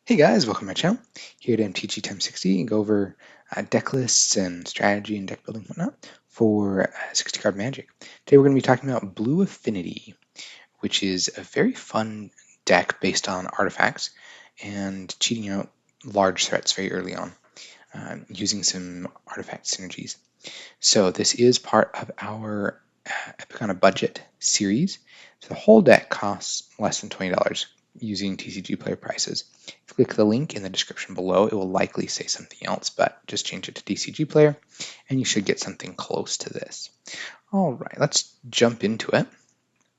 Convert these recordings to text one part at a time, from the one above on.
Hey guys, welcome to my channel. Here at MTG Times 60 and go over deck lists and strategy and deck building and whatnot for 60 card Magic. Today we're going to be talking about Blue Affinity, which is a very fun deck based on artifacts and cheating out large threats very early on using some artifact synergies. So this is part of our Epic on a Budget series. So the whole deck costs less than $20 using TCG player prices. If you click the link in the description below, it will likely say something else, but just change it to TCG player and you should get something close to this. All right, let's jump into it.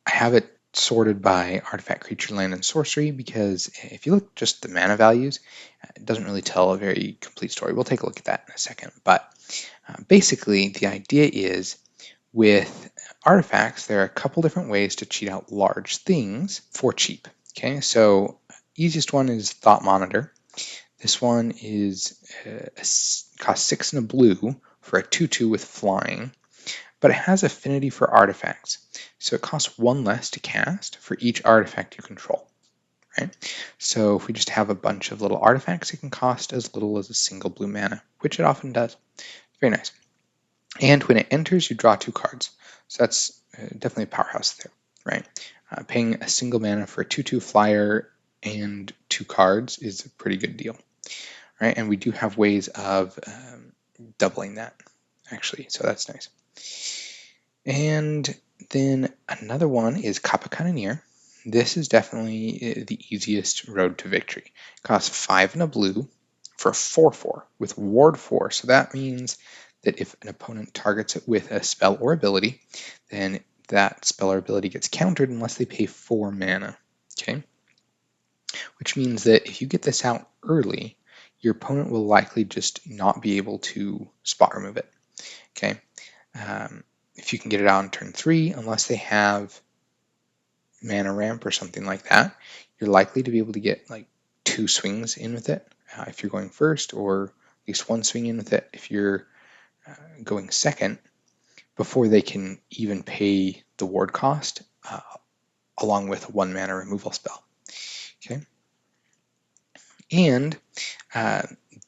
I have it sorted by artifact, creature, land, and sorcery because if you look just the mana values, it doesn't really tell a very complete story. We'll take a look at that in a second, but basically the idea is with artifacts, there are a couple different ways to cheat out large things for cheap. Okay, so easiest one is Thought Monitor. This one is costs 6 and a blue for a 2/2 with flying, but it has affinity for artifacts. So it costs 1 less to cast for each artifact you control. Right? So if we just have a bunch of little artifacts, it can cost as little as a single blue mana, which it often does. Very nice. And when it enters, you draw 2 cards. So that's definitely a powerhouse there, right? Paying a single mana for a 2/2 flyer and 2 cards is a pretty good deal, right? And we do have ways of doubling that, actually, so that's nice. And then another one is Kappa Cannoneer. This is definitely the easiest road to victory. It costs 5 and a blue for a 4/4 with Ward 4. So that means that if an opponent targets it with a spell or ability, then that spell or ability gets countered unless they pay 4 mana. Okay, which means that if you get this out early, your opponent will likely just not be able to spot remove it. Okay, if you can get it out on turn 3, unless they have mana ramp or something like that, you're likely to be able to get like 2 swings in with it if you're going first, or at least 1 swing in with it if you're going second, before they can even pay the ward cost along with a 1 mana removal spell. Okay, and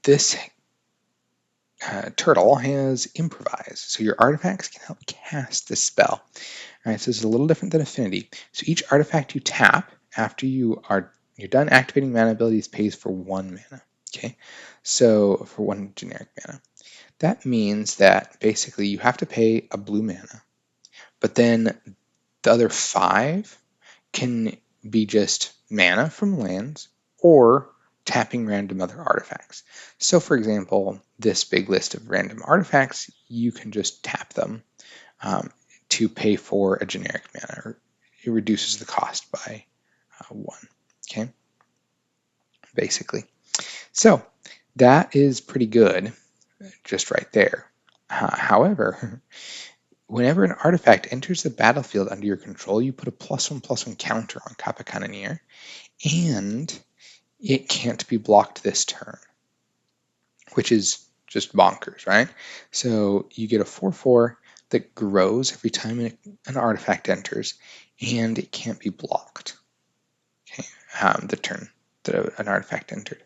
this turtle has improvise, so your artifacts can help cast this spell. All right, so this is a little different than affinity. So each artifact you tap after you're done activating mana abilities pays for 1 mana. Okay, so for 1 generic mana. That means that basically you have to pay a blue mana, but then the other 5 can be just mana from lands or tapping random other artifacts. So for example, this big list of random artifacts, you can just tap them to pay for a generic mana, or it reduces the cost by 1. Okay, basically. So that is pretty good, just right there. However, whenever an artifact enters the battlefield under your control, you put a +1/+1 counter on Kappa Cannoneer, and it can't be blocked this turn, which is just bonkers, right? So you get a 4/4 that grows every time an artifact enters, and it can't be blocked. Okay, the turn that an artifact entered.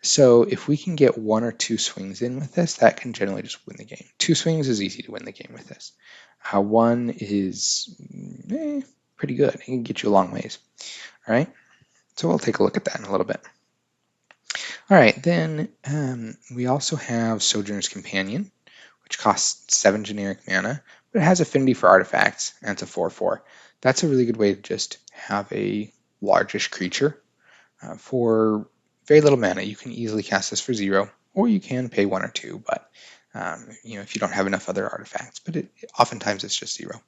So if we can get 1 or 2 swings in with this, that can generally just win the game. 2 swings is easy to win the game with this. 1 is pretty good. It can get you a long ways. All right, so we'll take a look at that in a little bit. All right, then we also have Sojourner's Companion, which costs 7 generic mana, but it has affinity for artifacts, and it's a 4/4. That's a really good way to just have a largish creature for very little mana. You can easily cast this for 0, or you can pay 1 or 2, but if you don't have enough other artifacts, but oftentimes it's just 0.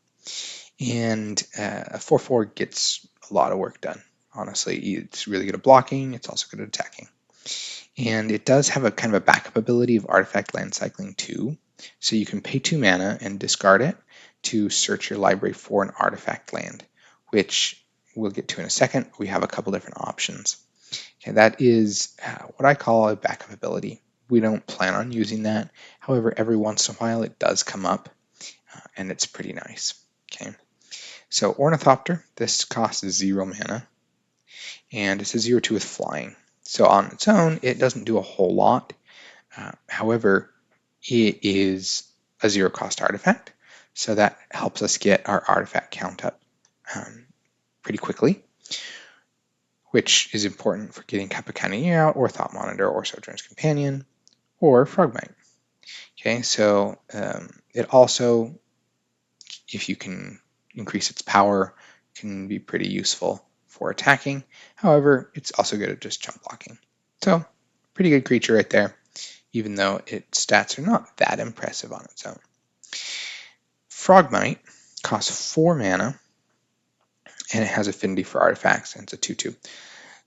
And a 4/4 gets a lot of work done. Honestly, it's really good at blocking. It's also good at attacking. And it does have a kind of a backup ability of artifact land cycling too. So you can pay 2 mana and discard it to search your library for an artifact land, which we'll get to in a second. We have a couple different options. Okay, that is what I call a backup ability. We don't plan on using that. However, every once in a while it does come up, and it's pretty nice. Okay, so Ornithopter, this costs 0 mana, and it's a 0/2 with flying. So on its own, it doesn't do a whole lot. However, it is a zero cost artifact, so that helps us get our artifact count up pretty quickly, which is important for getting Capicania out, or Thought Monitor, or Sojourner's Companion, or Frogmite. Okay, so it also, if you can increase its power, can be pretty useful for attacking. However, it's also good at just jump blocking. So, pretty good creature right there, even though its stats are not that impressive on its own. Frogmite costs 4 mana, and it has affinity for artifacts, and it's a 2/2.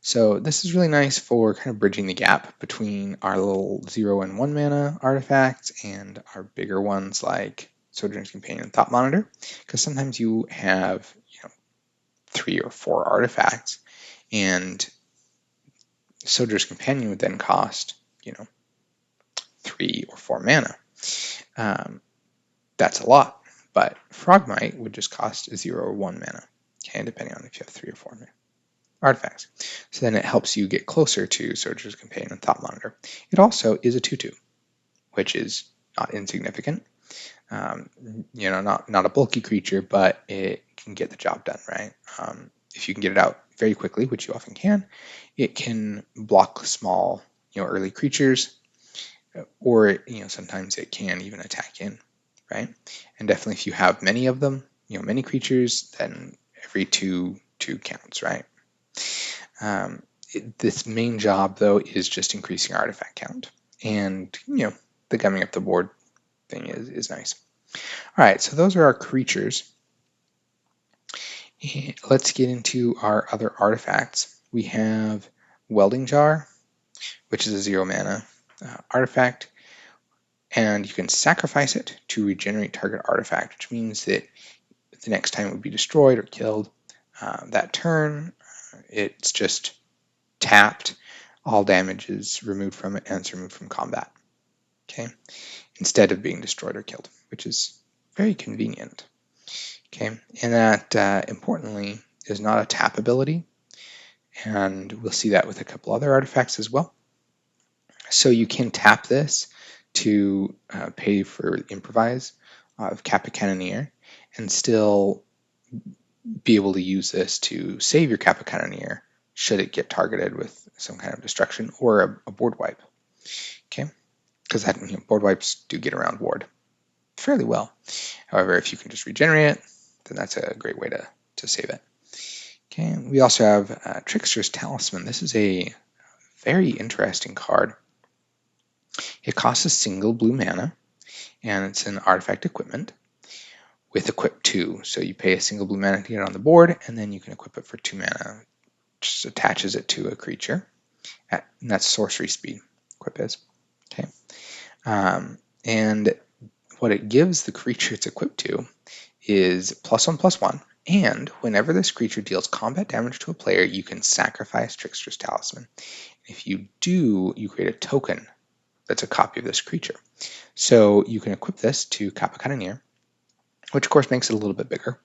So this is really nice for kind of bridging the gap between our little 0 and 1 mana artifacts and our bigger ones like Sojourner's Companion and Thought Monitor, because sometimes you have 3 or 4 artifacts, and Sojourner's Companion would then cost 3 or 4 mana. That's a lot, but Frogmite would just cost 0 or 1 mana, okay, depending on if you have 3 or 4 mana artifacts. So then it helps you get closer to Sojourner's Companion and Thought Monitor. It also is a 2/2, which is not insignificant. Not a bulky creature, but it can get the job done, right? If you can get it out very quickly, which you often can, it can block small, early creatures, or sometimes it can even attack in, right? And definitely if you have many of them, many creatures, then every two counts, right? This main job, though, is just increasing artifact count. And, the gumming up the board thing is nice. All right, so those are our creatures. Let's get into our other artifacts. We have Welding Jar, which is a 0 mana artifact. And you can sacrifice it to regenerate target artifact, which means that the next time it would be destroyed or killed that turn, it's just tapped, all damage is removed from it, and it's removed from combat, okay, instead of being destroyed or killed, which is very convenient, okay, and that, importantly, is not a tap ability, and we'll see that with a couple other artifacts as well. So you can tap this to pay for Improvise of Capicania and still be able to use this to save your Capicania should it get targeted with some kind of destruction or a board wipe. Okay, because that board wipes do get around ward fairly well. However, if you can just regenerate it, then that's a great way to save it. Okay, we also have Trickster's Talisman. This is a very interesting card. It costs a single blue mana, and it's an artifact equipment with equip 2. So you pay a single blue mana to get it on the board, and then you can equip it for 2 mana. Just attaches it to a creature, and that's sorcery speed. Equip is okay, and what it gives the creature it's equipped to is +1/+1. And whenever this creature deals combat damage to a player, you can sacrifice Trickster's Talisman. If you do, you create a token that's a copy of this creature. So you can equip this to Capicania, which of course makes it a little bit bigger.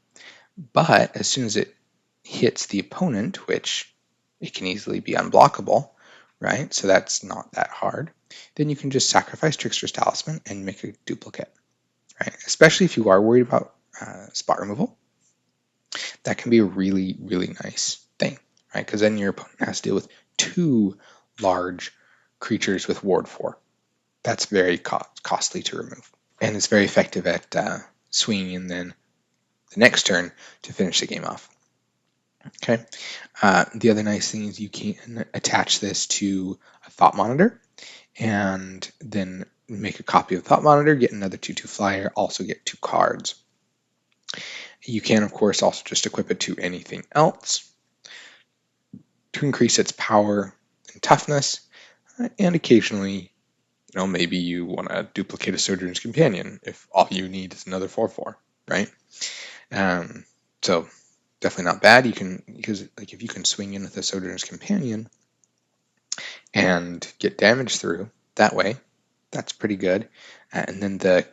But as soon as it hits the opponent, which it can easily be unblockable, right? So that's not that hard. Then you can just sacrifice Trickster's Talisman and make a duplicate, right? Especially if you are worried about spot removal. That can be a really, really nice thing, right? Because then your opponent has to deal with 2 large creatures with ward 4. That's very costly to remove. And it's very effective at swinging and then the next turn to finish the game off. Okay. The other nice thing is you can attach this to a Thought Monitor and then make a copy of Thought Monitor, get another 2/2 flyer, also get 2 cards. You can, of course, also just equip it to anything else to increase its power and toughness, and occasionally, maybe you want to duplicate a Sojourner's Companion if all you need is another 4/4, right? So definitely not bad. Because if you can swing in with a Sojourner's Companion and get damage through that way, that's pretty good. And then the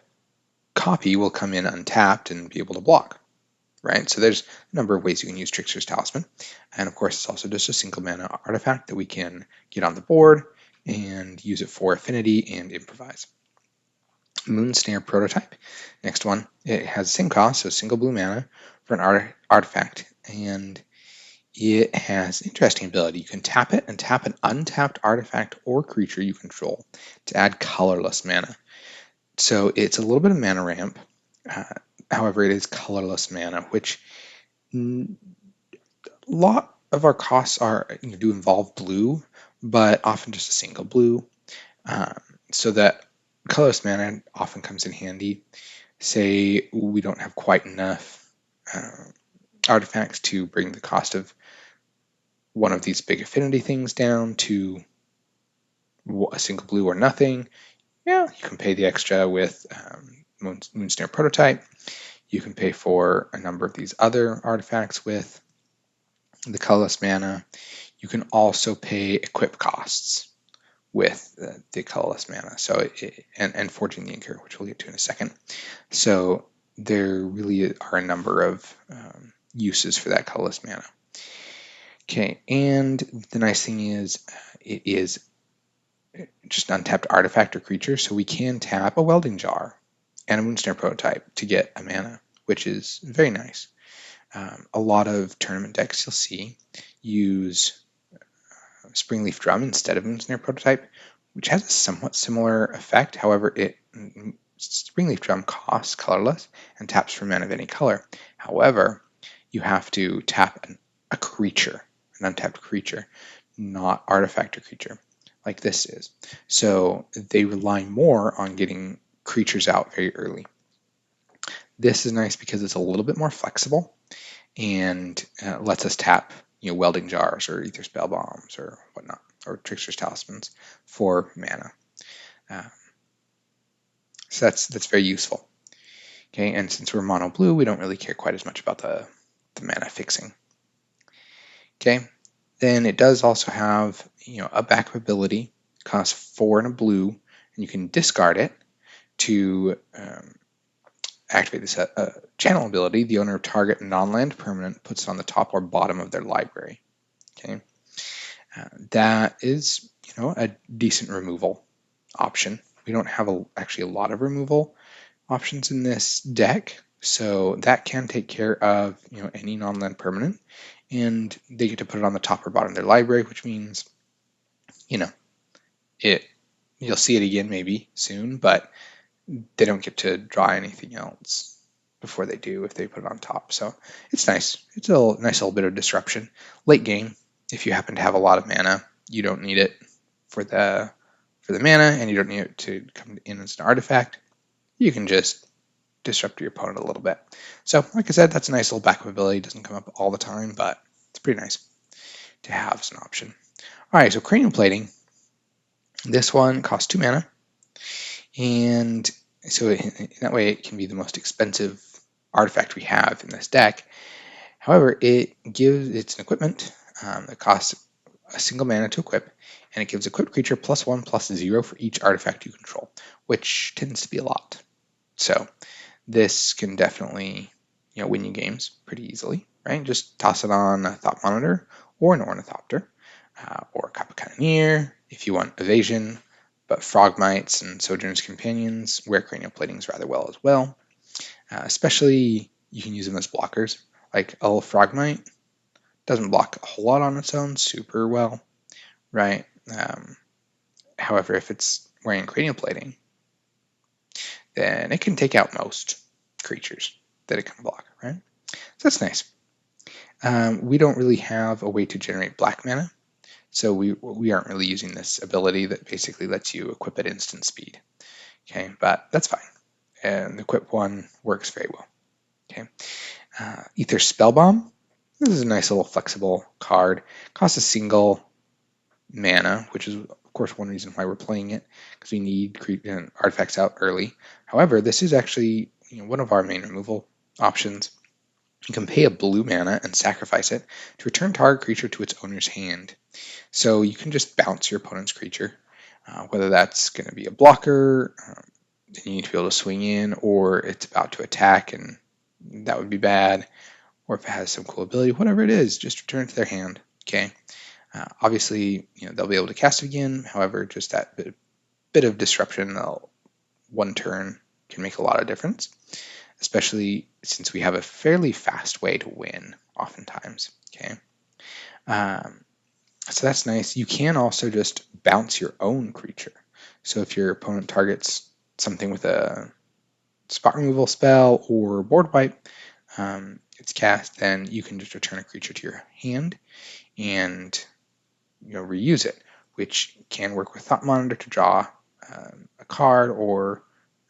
copy will come in untapped and be able to block. right? So there's a number of ways you can use Trickster's Talisman. And of course, it's also just a single mana artifact that we can get on the board and use it for Affinity and Improvise. Moonsnare Prototype. Next one, it has the same cost, so single blue mana for an artifact. And it has an interesting ability. You can tap it and tap an untapped artifact or creature you control to add colorless mana. So it's a little bit of mana ramp. However, it is colorless mana, which a lot of our costs do involve blue, but often just a single blue. So that colorless mana often comes in handy. Say we don't have quite enough artifacts to bring the cost of one of these big affinity things down to a single blue or nothing. Yeah, you can pay the extra with Moonsnare Prototype. You can pay for a number of these other artifacts with the colorless mana. You can also pay equip costs with the colorless mana. So and Forging the Inker, which we'll get to in a second. So there really are a number of uses for that colorless mana. Okay, and the nice thing is it is just an untapped artifact or creature, so we can tap a Welding Jar and a Moonsnare Prototype to get a mana, which is very nice. A lot of tournament decks you'll see use Springleaf Drum instead of Moonsnare Prototype, which has a somewhat similar effect. However, Springleaf Drum costs colorless and taps for mana of any color. However, you have to tap a creature, an untapped creature, not artifact or creature, like this is. So they rely more on getting creatures out very early. This is nice because it's a little bit more flexible and lets us tap Welding Jars or Ether Spell Bombs or whatnot, or Trickster's Talismans for mana. So that's very useful. Okay, and since we're mono blue, we don't really care quite as much about the mana fixing. Okay, then it does also have a backup ability, costs 4 and a blue, and you can discard it to activate this channel ability. The owner of target non-land permanent puts it on the top or bottom of their library. Okay, that is a decent removal option. We don't have actually a lot of removal options in this deck, so that can take care of any non-land permanent, and they get to put it on the top or bottom of their library, which means you'll see it again maybe soon, but they don't get to draw anything else before they do if they put it on top. So it's nice. It's a nice little bit of disruption. Late game, if you happen to have a lot of mana, you don't need it for the mana, and you don't need it to come in as an artifact. You can just disrupt your opponent a little bit. So like I said, that's a nice little backup ability. It doesn't come up all the time, but it's pretty nice to have as an option. All right, so Cranial Plating. This one costs 2 mana, and so in that way it can be the most expensive artifact we have in this deck. However, it's an equipment that costs a single mana to equip, and it gives equipped creature +1/+0 for each artifact you control, which tends to be a lot. So this can definitely win you games pretty easily, right? Just toss it on a Thought Monitor or an Ornithopter or a Kappa Cannoneer if you want evasion, but Frogmites and Sojourner's Companions wear Cranial Platings rather well as well. Especially you can use them as blockers. Like a little Frogmite doesn't block a whole lot on its own super well, right? However, if it's wearing Cranial Plating, then it can take out most creatures that it can block, right? So that's nice. We don't really have a way to generate black mana, so we aren't really using this ability that basically lets you equip at instant speed. Okay, but that's fine. And the equip one works very well. Okay, Ether Spellbomb. This is a nice little flexible card. Costs a single mana, which is of course one reason why we're playing it, because we need artifacts out early. However, this is actually one of our main removal options. You can pay a blue mana and sacrifice it to return target creature to its owner's hand. So you can just bounce your opponent's creature, whether that's going to be a blocker, you need to be able to swing in, or it's about to attack and that would be bad, or if it has some cool ability, whatever it is, just return it to their hand. Okay. Obviously, they'll be able to cast it again. However, just that bit of disruption, one turn, can make a lot of difference, especially since we have a fairly fast way to win oftentimes. Okay. So that's nice. You can also just bounce your own creature. So if your opponent targets something with a spot removal spell or board wipe, it's cast, then you can just return a creature to your hand and reuse it, which can work with Thought Monitor to draw a card, or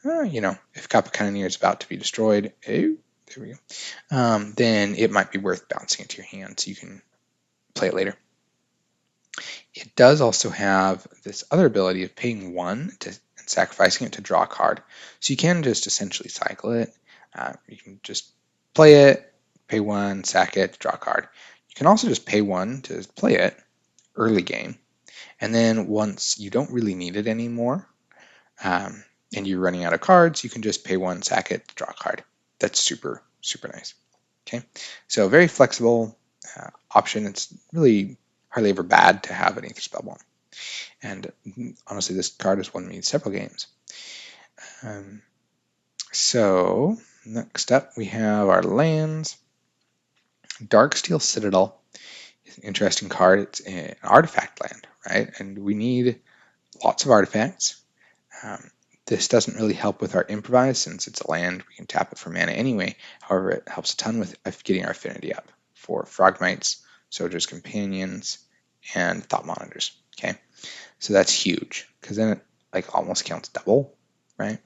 if Kappa Cannoneer is about to be destroyed, there we go. Then it might be worth bouncing it to your hand so you can play it later. It does also have this other ability of paying 1 and sacrificing it to draw a card. So you can just essentially cycle it. You can just play it, pay 1, sack it, draw a card. You can also just pay 1 to play it early game. And then once you don't really need it anymore, and you're running out of cards, you can just pay 1, sack it, draw a card. That's super, super nice. Okay, so very flexible option. It's really hardly ever bad to have an Aether Spellbomb. And honestly, this card has won me several games. So next up, we have our lands. Darksteel Citadel is an interesting card. It's an artifact land, right? And we need lots of artifacts. This doesn't really help with our improvise since it's a land. We can tap it for mana anyway. However, it helps a ton with getting our affinity up for Frogmites, Soldier's Companions, and Thought Monitors. Okay, so that's huge because then it almost counts double, right?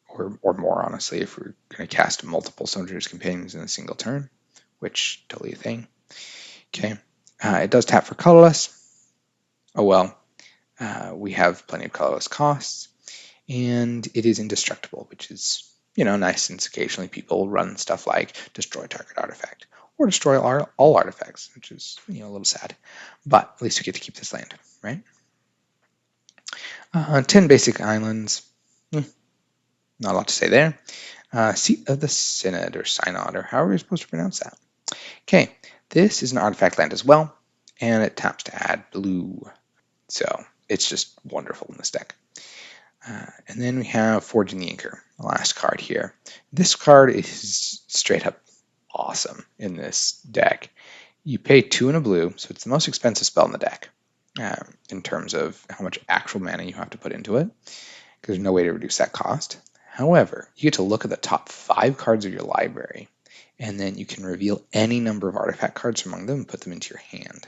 Or more, honestly, if we're going to cast multiple Soldier's Companions in a single turn, which totally a thing. Okay, it does tap for colorless. Oh well. We have plenty of colorless costs, and it is indestructible, which is nice, since occasionally people run stuff like destroy target artifact or destroy all artifacts, which is a little sad, but at least we get to keep this land, right? 10 basic islands. Not a lot to say there. Seat of the Synod, or Synod, or however you're supposed to pronounce that. Okay, this is an artifact land as well, and it taps to add blue. So it's just wonderful in this deck. And then we have Forging the Inker, the last card here. This card is straight up awesome in this deck. You pay 2 and a blue, so it's the most expensive spell in the deck in terms of how much actual mana you have to put into it, because there's no way to reduce that cost. However, you get to look at the top 5 cards of your library, and then you can reveal any number of artifact cards among them and put them into your hand.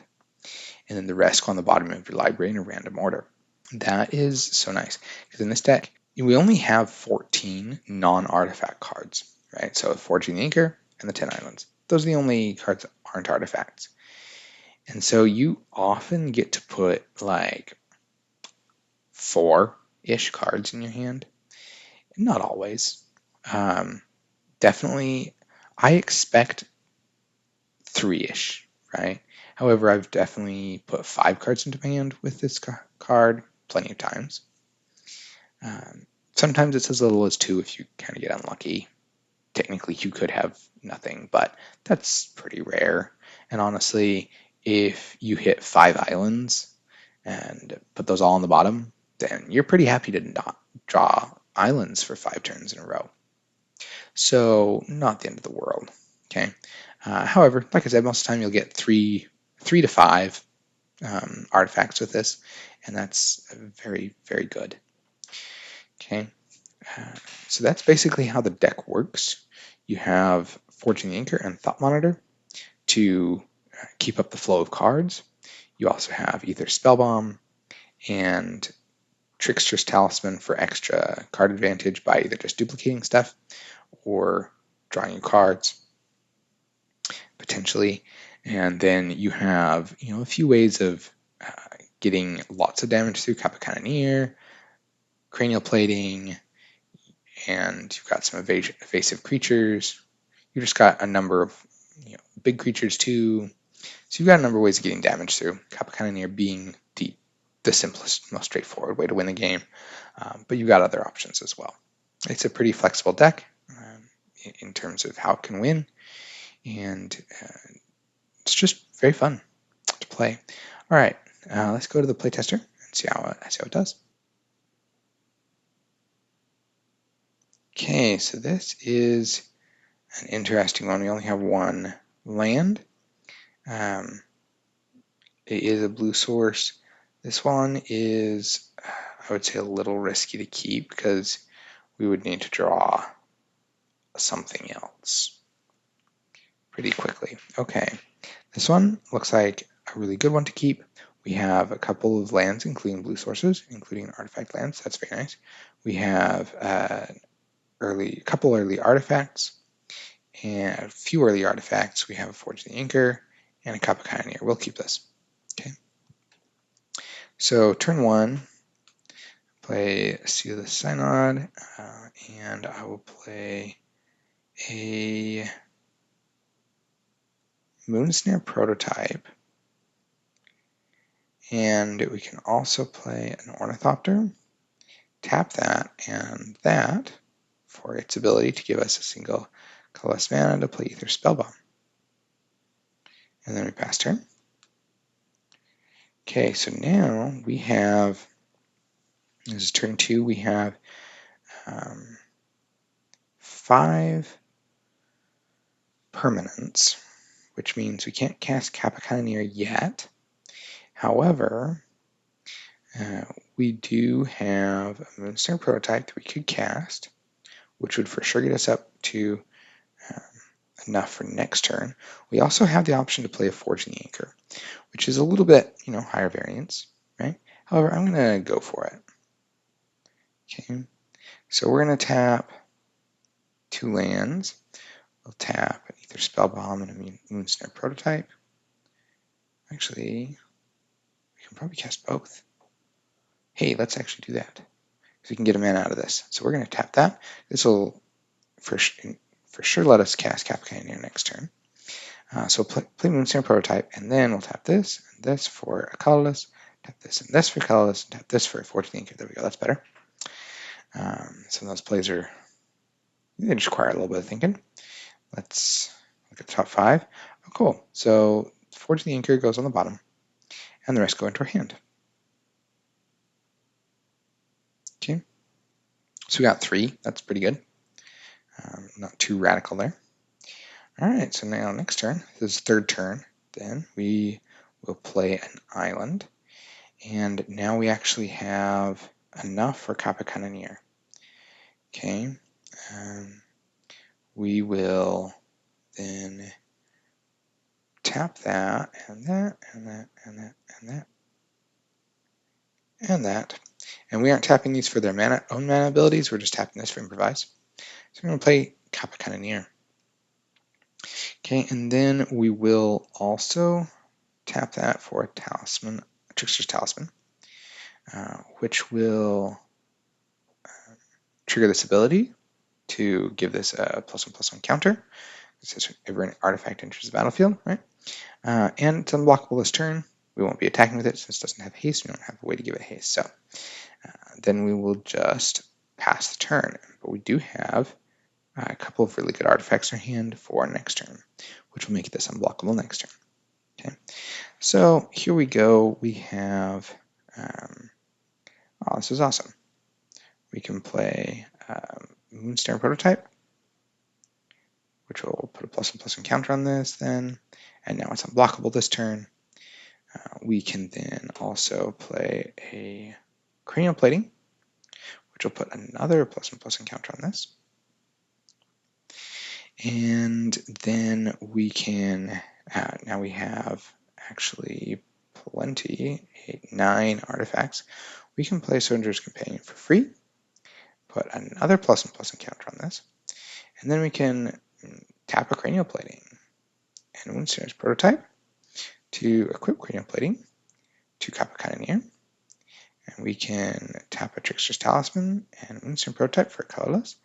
And then the rest go on the bottom of your library in a random order. That is so nice, because in this deck, we only have 14 non-artifact cards, right? So Forging the Inker and the 10 Islands. Those are the only cards that aren't artifacts. And so you often get to put 4-ish cards in your hand. Not always. Definitely, I expect 3-ish, right? However, I've definitely put 5 cards into my hand with this card plenty of times. Sometimes it's as little as 2 if you kind of get unlucky. Technically, you could have nothing, but that's pretty rare. And honestly, if you hit 5 islands and put those all on the bottom, then you're pretty happy to not draw islands for 5 turns in a row. So not the end of the world. Okay. However, like I said, most of the time you'll get 3 to 5 artifacts with this, and that's very, very good. Okay, so that's basically how the deck works. You have Forging the Inker and Thought Monitor to keep up the flow of cards. You also have either Spellbomb and Trickster's Talisman for extra card advantage by either just duplicating stuff or drawing your cards, potentially. And then you have a few ways of getting lots of damage through Kappa Cannoneer, Cranial Plating, and you've got some evasive creatures. You've just got a number of big creatures too. So you've got a number of ways of getting damage through. Kappa Cannoneer being the simplest, most straightforward way to win the game, but you've got other options as well. It's a pretty flexible deck. in terms of how it can win, and it's just very fun to play. All right, let's go to the playtester and see how it does. Okay, so this is an interesting one. We only have one land. It is a blue source. This one is, I would say, a little risky to keep because we would need to draw something else pretty quickly. Okay, this one looks like a really good one to keep. We have a couple of lands, including blue sources, including artifact lands. That's very nice. We have a couple early artifacts and a few early artifacts. We have a Forge the Inker and a Cup of Pioneer. We'll keep this. Okay. So turn one, play Seal the Synod, and I will play a Moonsnare Prototype, and we can also play an Ornithopter, tap that and that for its ability to give us a single colorless mana to play Ether Spellbomb. And then we pass turn. Okay, so now we have, this is turn 2, we have 5 permanents, which means we can't cast Capiconeer yet. However, we do have a Moonsnare Prototype that we could cast, which would for sure get us up to enough for next turn. We also have the option to play a Forge the Anchor, which is a little bit, higher variance, right? However, I'm going to go for it. Okay, so we're going to tap 2 lands. We'll tap an Ether Spellbomb and a Moonsnare Prototype. Actually, we can probably cast both. Hey, let's actually do that, because we can get a mana out of this. So we're going to tap that. This will for sure let us cast Capiconeer next turn. So play Moonsnare Prototype, and then we'll tap this and this for a colorless, tap this and this for colorless, and tap this for a Forge the Anchor. There we go, that's better. Some of those plays they just require a little bit of thinking. Let's look at the top 5. Oh, cool. So Forge the Anchor goes on the bottom, and the rest go into our hand. Okay. So we got 3. That's pretty good. Not too radical there. All right, so now next turn, this is third turn, then we will play an island. And now we actually have enough for Capiconeer. Okay. We will then tap that, and that, and that, and that, and that, and that. And we aren't tapping these for their own mana abilities, we're just tapping this for improvise. So we're going to play Capiconeer. Okay, and then we will also tap that for a talisman, a Trickster's Talisman, which will trigger this ability to give this a +1/+1 counter. This is whenever an artifact enters the battlefield, right? And it's unblockable this turn. We won't be attacking with it since it doesn't have haste. We don't have a way to give it haste. So then we will just pass the turn. But we do have a couple of really good artifacts in our hand for next turn, which will make this unblockable next turn. Okay, so here we go. We have, oh, this is awesome. We can play Moonsnare Prototype, which will put a +1/+1 counter on this then, and now it's unblockable this turn. We can then also play a Cranial Plating, which will put another +1/+1 counter on this. And then we can, now we have actually plenty, 8, 9 artifacts. We can play Soldier's Companion for free, put another +1/+1 counter on this, and then we can tap a Cranial Plating and Moonsnare's Prototype to equip Cranial Plating to Capiconeer. And we can tap a Trickster's Talisman and Moonsnare Prototype for colorless,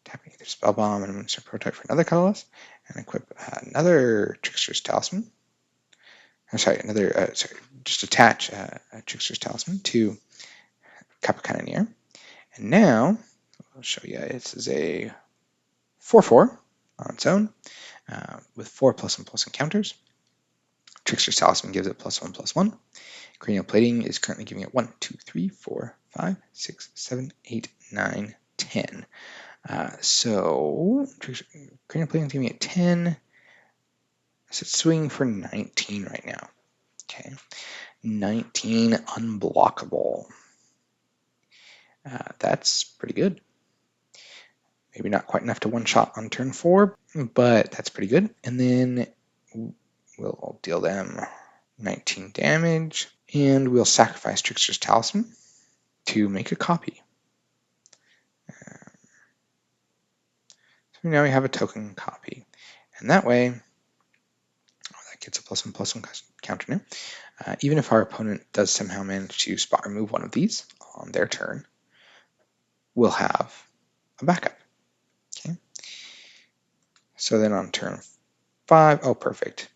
tapping either Spellbomb and Moonsnare Prototype for another colorless, and equip another Trickster's Talisman. Just attach a Trickster's Talisman to Capiconeer. And now, I'll show you, this is a 4/4. on its own with 4+1/+1 counters. Trickster's Talisman gives it +1/+1. Cranial Plating is currently giving it 1, 2, 3, 4, 5, 6, 7, 8, 9, 10. So Cranial Plating is giving it 10. So it's swinging for 19 right now. Okay, 19 unblockable. That's pretty good. Maybe not quite enough to one-shot on turn 4, but that's pretty good. And then we'll deal them 19 damage, and we'll sacrifice Trickster's Talisman to make a copy. So now we have a token copy, and that way, that gets a +1/+1 counter now. Even if our opponent does somehow manage to spot remove one of these on their turn, we'll have a backup. Okay. So then on turn 5, oh, perfect.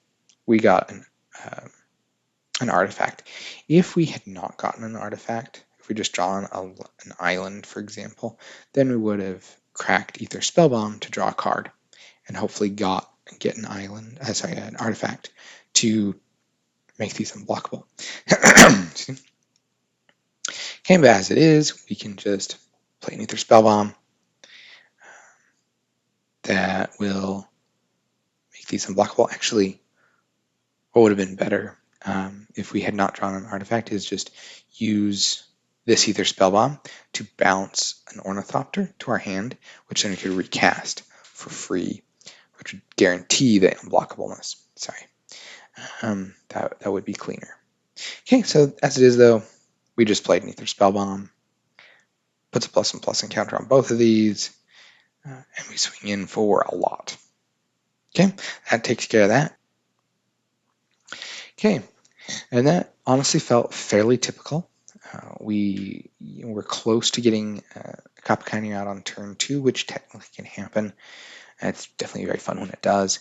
We got an artifact. If we had not gotten an artifact, if we just drawn an island, for example, then we would have cracked either Spellbomb to draw a card and hopefully get an island, an artifact to make these unblockable. Okay, but as it is, we can just play an Ether Spellbomb that will make these unblockable. Actually, what would have been better if we had not drawn an artifact is just use this Ether Spellbomb to bounce an Ornithopter to our hand, which then we could recast for free, which would guarantee the unblockableness. Sorry. That would be cleaner. Okay, so as it is though, we just played an Ether Spellbomb, puts a +1/+1 counter on both of these, and we swing in for a lot. Okay, that takes care of that. Okay, and that honestly felt fairly typical. We were close to getting Kapakani out on turn 2, which technically can happen. It's definitely very fun when it does.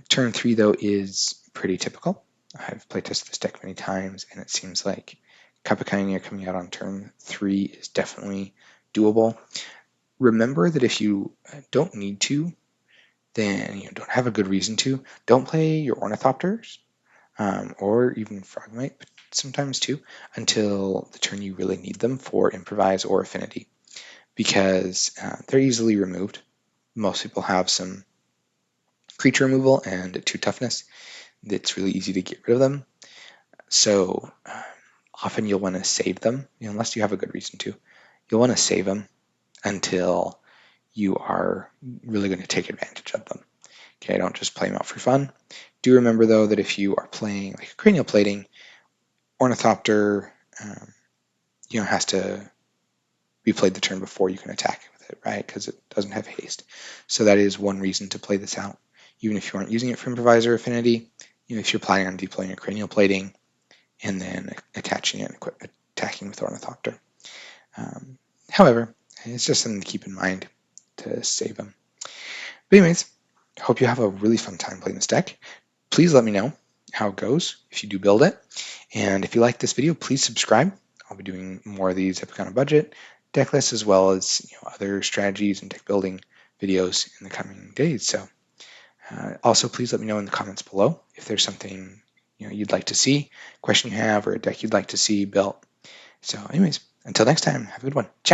Turn 3, though, is pretty typical. I've playtested this deck many times, and it seems like Kapakani coming out on turn 3 is definitely doable. Remember that if you don't need to, then you don't have a good reason to, don't play your Ornithopters or even Frogmite sometimes too until the turn you really need them for Improvise or Affinity, because they're easily removed. Most people have some creature removal and 2 toughness. It's really easy to get rid of them. So often you'll want to save them, unless you have a good reason to. You'll want to save them until you are really going to take advantage of them. Okay, don't just play them out for fun. Do remember though that if you are playing like a Cranial Plating, Ornithopter has to be played the turn before you can attack with it, right? Because it doesn't have haste. So that is one reason to play this out. Even if you aren't using it for Improviser Affinity, if you're planning on deploying a Cranial Plating and then attaching it and attacking with Ornithopter. However, it's just something to keep in mind to save them. But anyways, I hope you have a really fun time playing this deck. Please let me know how it goes if you do build it. And if you like this video, please subscribe. I'll be doing more of these Epic on a Budget deck lists, as well as other strategies and deck building videos in the coming days. So also please let me know in the comments below if there's something you'd like to see, question you have, or a deck you'd like to see built. So anyways, until next time, have a good one. Ciao.